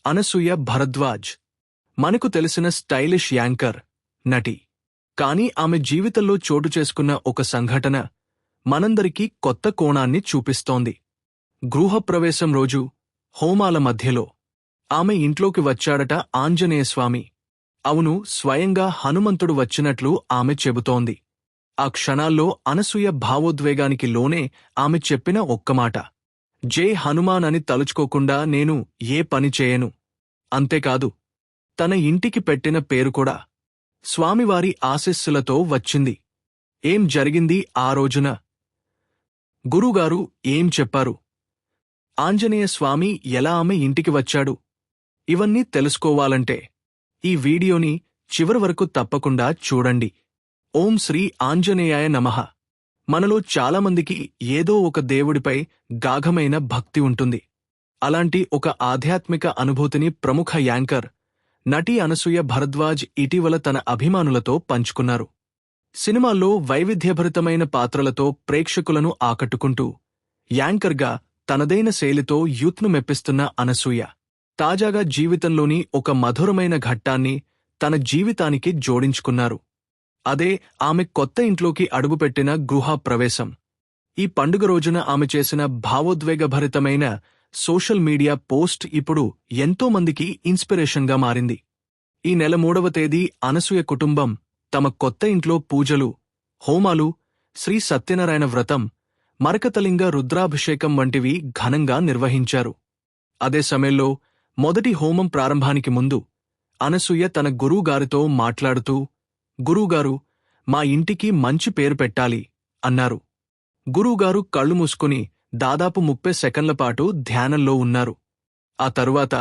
అనసూయ భరద్వాజ్ మనకు తెలిసిన stylish anchor, నటి. కానీ ఆమె జీవితంలో చోటు చేసుకున్న ఒక సంఘటన మనందరికీ కొత్త కోణాన్ని చూపిస్తోంది. గృహప్రవేశం రోజు హోమాల మధ్యలో ఆమె ఇంట్లోకి వచ్చాడట ఆంజనేయస్వామి. అవును, స్వయంగా హనుమంతుడు వచ్చినట్లు ఆమె చెబుతోంది. ఆ క్షణాల్లో అనసూయ భావోద్వేగానికి లోనే ఆమె చెప్పిన ఒక్కమాట, జై హనుమాన్ అని తలుచుకోకుండా నేను ఏ పని చేయను. అంతేకాదు, తన ఇంటికి పెట్టిన పేరు కూడా స్వామివారి ఆశీస్సులతో వచ్చింది. ఏం జరిగింది ఆ రోజున? గురుగారు ఏం చెప్పారు? ఆంజనేయస్వామి ఎలా ఆమె ఇంటికి వచ్చాడు? ఇవన్నీ తెలుసుకోవాలంటే ఈ వీడియోని చివరి వరకు తప్పకుండా చూడండి. ఓం శ్రీ ఆంజనేయాయ నమః. మనలో చాలామందికి ఏదో ఒక దేవుడిపై గాఢమైన భక్తి ఉంటుంది. అలాంటి ఒక ఆధ్యాత్మిక అనుభూతిని ప్రముఖ యాంకర్, నటి అనసూయ భరద్వాజ్ ఇటీవల తన అభిమానులతో పంచుకున్నారు. సినిమాల్లో వైవిధ్యభరితమైన పాత్రలతో ప్రేక్షకులను ఆకట్టుకుంటూ యాంకర్గా తనదైన శైలితో యూత్ను మెప్పిస్తున్న అనసూయ తాజాగా జీవితంలోని ఒక మధురమైన ఘట్టాన్ని తన జీవితానికి జోడించుకున్నారు. అదే ఆమె కొత్త ఇంట్లోకి అడుగుపెట్టిన గృహప్రవేశం. ఈ పండుగ రోజున ఆమె చేసిన భావోద్వేగభరితమైన సోషల్ మీడియా పోస్ట్ ఇప్పుడు ఎంతోమందికి ఇన్స్పిరేషన్గా మారింది. ఈ నెల 3వ తేదీ అనసూయ కుటుంబం తమ కొత్త ఇంట్లో పూజలు, హోమాలు, శ్రీ సత్యనారాయణ వ్రతం, మరకతలింగ రుద్రాభిషేకం వంటివి ఘనంగా నిర్వహించారు. అదే సమయంలో మొదటి హోమం ప్రారంభానికి ముందు అనసూయ తన గురువుగారితో మాట్లాడుతూ, గురువుగారు, మా ఇంటికి మంచి పేరు పెట్టాలి అన్నారు. గురువుగారు కళ్ళు మూసుకుని దాదాపు 30 సెకన్లపాటు ధ్యానంలో ఉన్నారు. ఆ తరువాత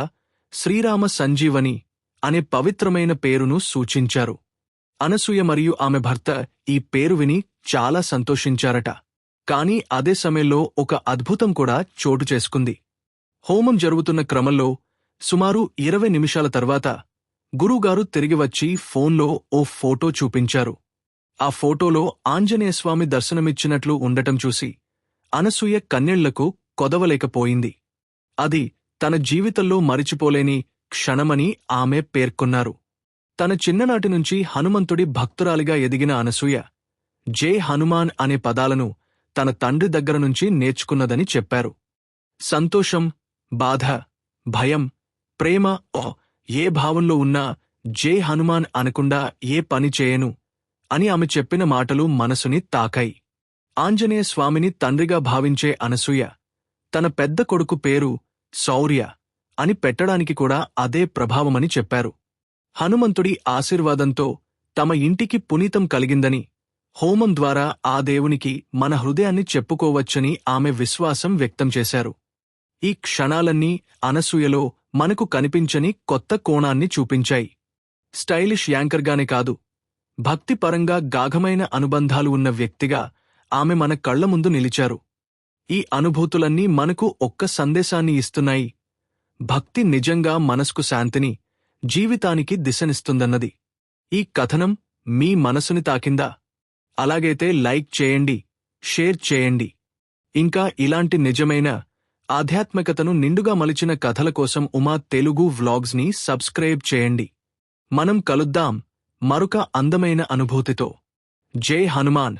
శ్రీరామ సంజీవని అనే పవిత్రమైన పేరును సూచించారు. అనసూయ మరియు ఆమె భర్త ఈ పేరు విని చాలా సంతోషించారట. కాని అదే సమయంలో ఒక అద్భుతం కూడా చోటు చేసుకుంది. హోమం జరుగుతున్న క్రమంలో సుమారు 20 నిమిషాల తర్వాత గురువుగారు తిరిగి వచ్చి ఫోన్లో ఓ ఫోటో చూపించారు. ఆ ఫోటోలో ఆంజనేయస్వామి దర్శనమిచ్చినట్లు ఉండటం చూసి అనసూయ కన్నీళ్లకు కొదవలేకపోయింది. అది తన జీవితంలో మరిచిపోలేని క్షణమని ఆమె పేర్కొన్నారు. తన చిన్ననాటి నుంచి హనుమంతుడి భక్తురాలిగా ఎదిగిన అనసూయ జై హనుమాన్ అనే పదాలను తన తండ్రి దగ్గర నుంచి నేర్చుకున్నదని చెప్పారు. సంతోషం, బాధ, భయం, ప్రేమ ఏ భావంలో ఉన్నా జై హనుమాన్ అనకుండా ఏ పని చేయను అని ఆమె చెప్పిన మాటలు మనసుని తాకాయి. ఆంజనేయ స్వామిని తండ్రిగా భావించే అనసూయ తన పెద్ద కొడుకు పేరు శౌర్య అని పెట్టడానికి కూడా అదే ప్రభావమని చెప్పారు. హనుమంతుడి ఆశీర్వాదంతో తమ ఇంటికి పునీతం కలిగిందని, హోమం ద్వారా ఆ దేవునికి మన హృదయాన్ని చెప్పుకోవచ్చని ఆమె విశ్వాసం వ్యక్తం చేశారు. ఈ క్షణాలన్నీ అనసూయలో మనకు కనిపించని కొత్త కోణాన్ని చూపించాయి. స్టైలిష్ యాంకర్గానే కాదు, భక్తిపరంగా గాఢమైన అనుబంధాలు ఉన్న వ్యక్తిగా ఆమె మన కళ్ల ముందు నిలిచారు. ఈ అనుభూతులన్నీ మనకు ఒక్క సందేశాన్ని ఇస్తున్నాయి: భక్తి నిజంగా మనసుకు శాంతిని, జీవితానికి దిశనిస్తుందన్నది. ఈ కథనం మీ మనసుని తాకిందా? అలాగైతే లైక్ చేయండి, షేర్ చేయండి. ఇంకా ఇలాంటి నిజమైన ఆధ్యాత్మికతను నిండుగా మలిచిన కథల కోసం ఉమా తెలుగు వ్లాగ్స్ని సబ్స్క్రైబ్ చేయండి. మనం కలుద్దాం మరొక అందమైన అనుభూతితో. జై హనుమాన్.